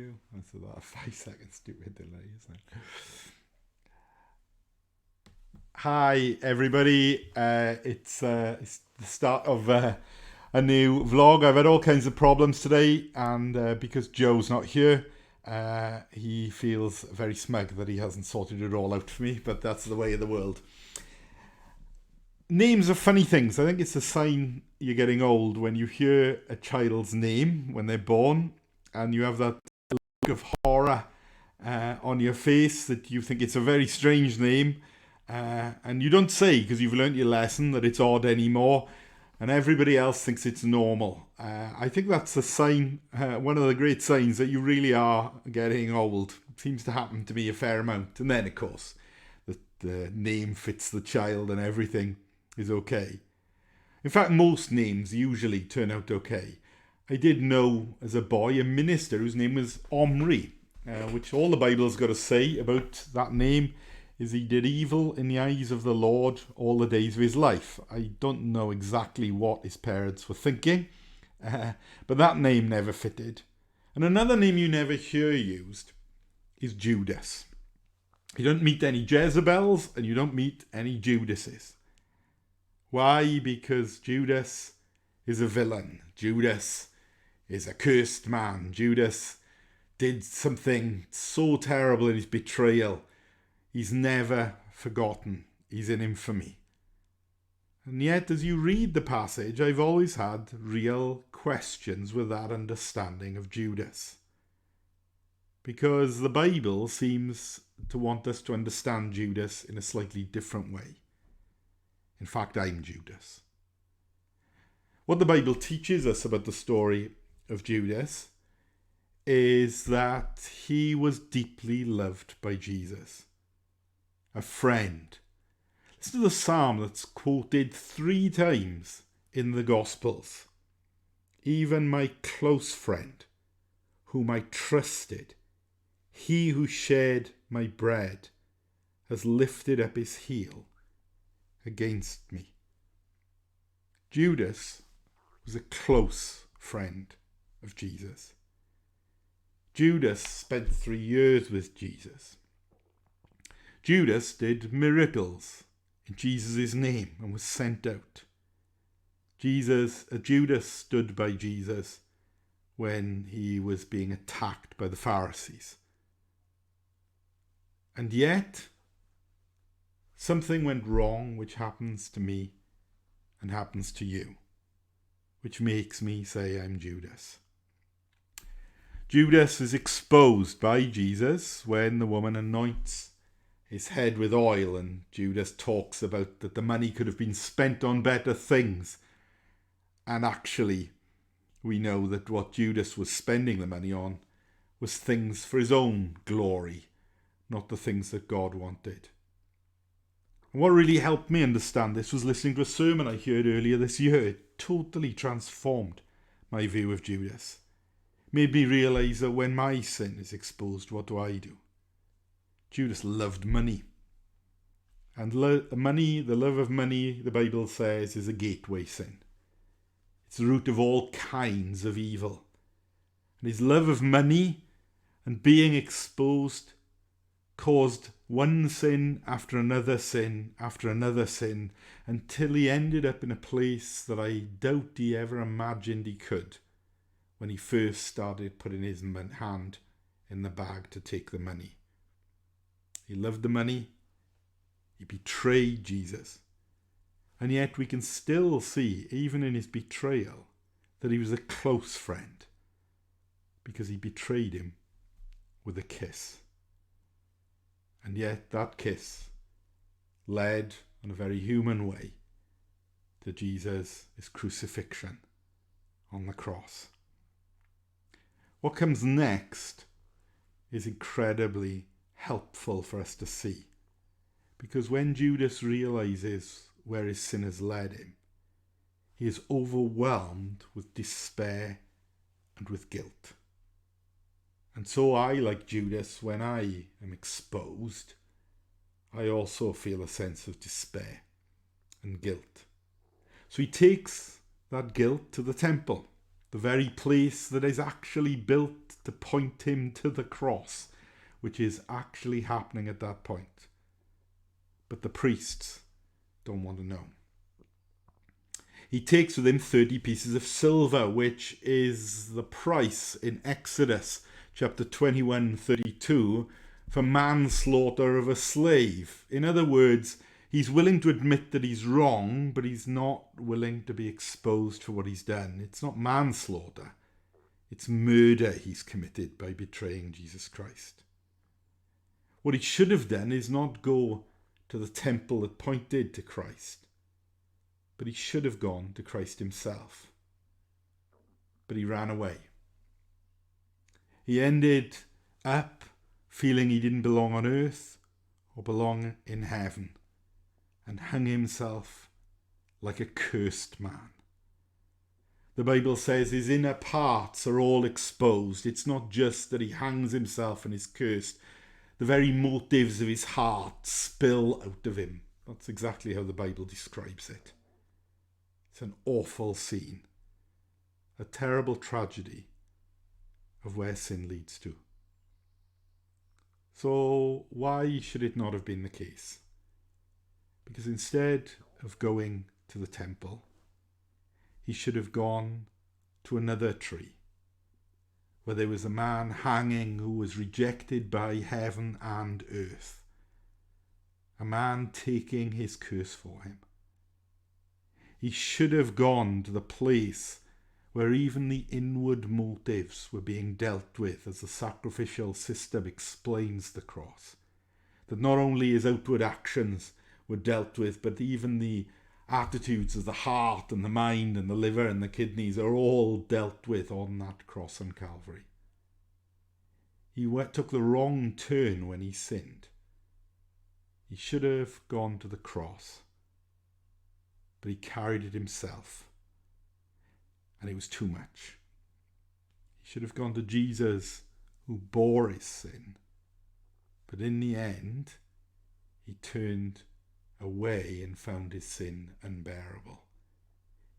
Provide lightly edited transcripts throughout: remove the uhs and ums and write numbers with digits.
you. That's about a 5 second stupid delay, isn't it? Hi, everybody. It's the start of a new vlog. I've had all kinds of problems today, and because Joe's not here, he feels very smug that he hasn't sorted it all out for me, but that's the way of the world. Names are funny things. I think it's a sign you're getting old when you hear a child's name when they're born and you have that look of horror on your face that you think it's a very strange name. And you don't say, because you've learnt your lesson, that it's odd anymore, and everybody else thinks it's normal. I think that's a sign, one of the great signs that you really are getting old. It seems to happen to me a fair amount. And then, of course, the name fits the child and everything is okay. In fact, most names usually turn out okay. I did know as a boy a minister whose name was Omri, which all the Bible's got to say about that name is he did evil in the eyes of the Lord all the days of his life. I don't know exactly what his parents were thinking, but that name never fitted. And another name you never hear used is Judas. You don't meet any Jezebels and you don't meet any Judases. Why? Because Judas is a villain. Judas is a cursed man. Judas did something so terrible in his betrayal. He's never forgotten. He's in infamy. And yet, as you read the passage, I've always had real questions with that understanding of Judas. Because the Bible seems to want us to understand Judas in a slightly different way. In fact, I'm Judas. What the Bible teaches us about the story of Judas is that he was deeply loved by Jesus. A friend. Listen to the psalm that's quoted 3 times in the Gospels. Even my close friend, whom I trusted, he who shared my bread, has lifted up his heel against me. Judas was a close friend of Jesus. Judas spent 3 years with Jesus. Judas did miracles in Jesus' name and was sent out. Judas stood by Jesus when he was being attacked by the Pharisees. And yet, something went wrong, which happens to me and happens to you, which makes me say I'm Judas. Judas is exposed by Jesus when the woman anoints his head with oil, and Judas talks about that the money could have been spent on better things. And actually, we know that what Judas was spending the money on was things for his own glory, not the things that God wanted. And what really helped me understand this was listening to a sermon I heard earlier this year. It totally transformed my view of Judas. Made me realise that when my sin is exposed, what do? Judas loved money. And money, the love of money, the Bible says, is a gateway sin. It's the root of all kinds of evil. And his love of money and being exposed caused one sin after another sin after another sin until he ended up in a place that I doubt he ever imagined he could when he first started putting his hand in the bag to take the money. He loved the money. He betrayed Jesus. And yet we can still see, even in his betrayal, that he was a close friend because he betrayed him with a kiss. And yet that kiss led, in a very human way, to Jesus' crucifixion on the cross. What comes next is incredibly helpful for us to see. Because when Judas realizes where his sin has led him, he is overwhelmed with despair and with guilt. And so I, like Judas, when I am exposed, I also feel a sense of despair and guilt. So he takes that guilt to the temple, the very place that is actually built to point him to the cross, which is actually happening at that point. But the priests don't want to know. He takes with him 30 pieces of silver, which is the price in Exodus chapter 21:32 for manslaughter of a slave. In other words, he's willing to admit that he's wrong, but he's not willing to be exposed for what he's done. It's not manslaughter. It's murder he's committed by betraying Jesus Christ. What he should have done is not go to the temple that pointed to Christ, but he should have gone to Christ himself. But he ran away. He ended up feeling he didn't belong on earth or belong in heaven, and hung himself like a cursed man. The Bible says his inner parts are all exposed. It's not just that he hangs himself and is cursed. The very motives of his heart spill out of him. That's exactly how the Bible describes it. It's an awful scene, a terrible tragedy of where sin leads to. So why should it not have been the case? Because instead of going to the temple, he should have gone to another tree, where there was a man hanging who was rejected by heaven and earth, a man taking his curse for him. He should have gone to the place where even the inward motives were being dealt with, as the sacrificial system explains the cross. That not only his outward actions were dealt with, but even the attitudes of the heart and the mind and the liver and the kidneys are all dealt with on that cross on Calvary. He took the wrong turn when he sinned. He should have gone to the cross, but he carried it himself, and it was too much. He should have gone to Jesus, who bore his sin, but in the end he turned away and found his sin unbearable.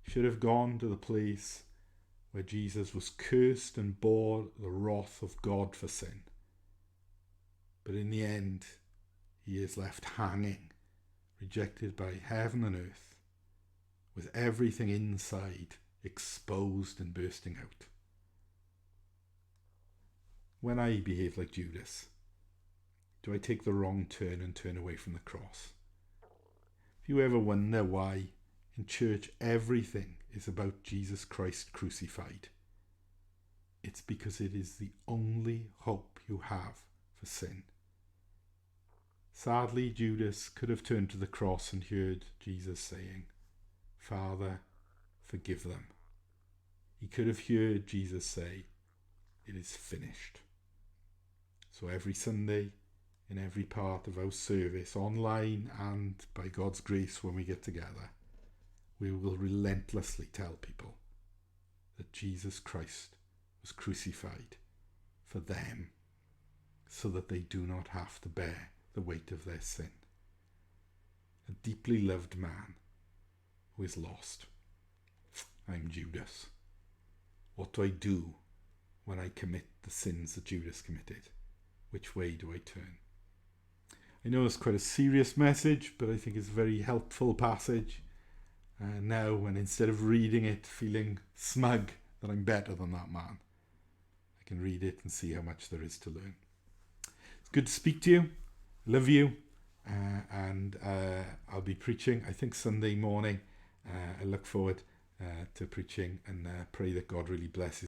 He should have gone to the place where Jesus was cursed and bore the wrath of God for sin, but in the end he is left hanging, rejected by heaven and earth, with everything inside exposed and bursting out. When I behave like Judas, do I take the wrong turn and turn away from the cross? If you ever wonder why in church everything is about Jesus Christ crucified, it's because it is the only hope you have for sin. Sadly, Judas could have turned to the cross and heard Jesus saying, "Father, forgive them." He could have heard Jesus say, "It is finished." So every Sunday, in every part of our service, online and by God's grace when we get together, we will relentlessly tell people that Jesus Christ was crucified for them, so that they do not have to bear the weight of their sin. A deeply loved man who is lost. I'm Judas. What do I do when I commit the sins that Judas committed? Which way do I turn? I know it's quite a serious message, but I think it's a very helpful passage. Now, when instead of reading it feeling smug that I'm better than that man, I can read it and see how much there is to learn. It's good to speak to you. Love you. And I'll be preaching, I think, Sunday morning. I look forward to preaching and pray that God really blesses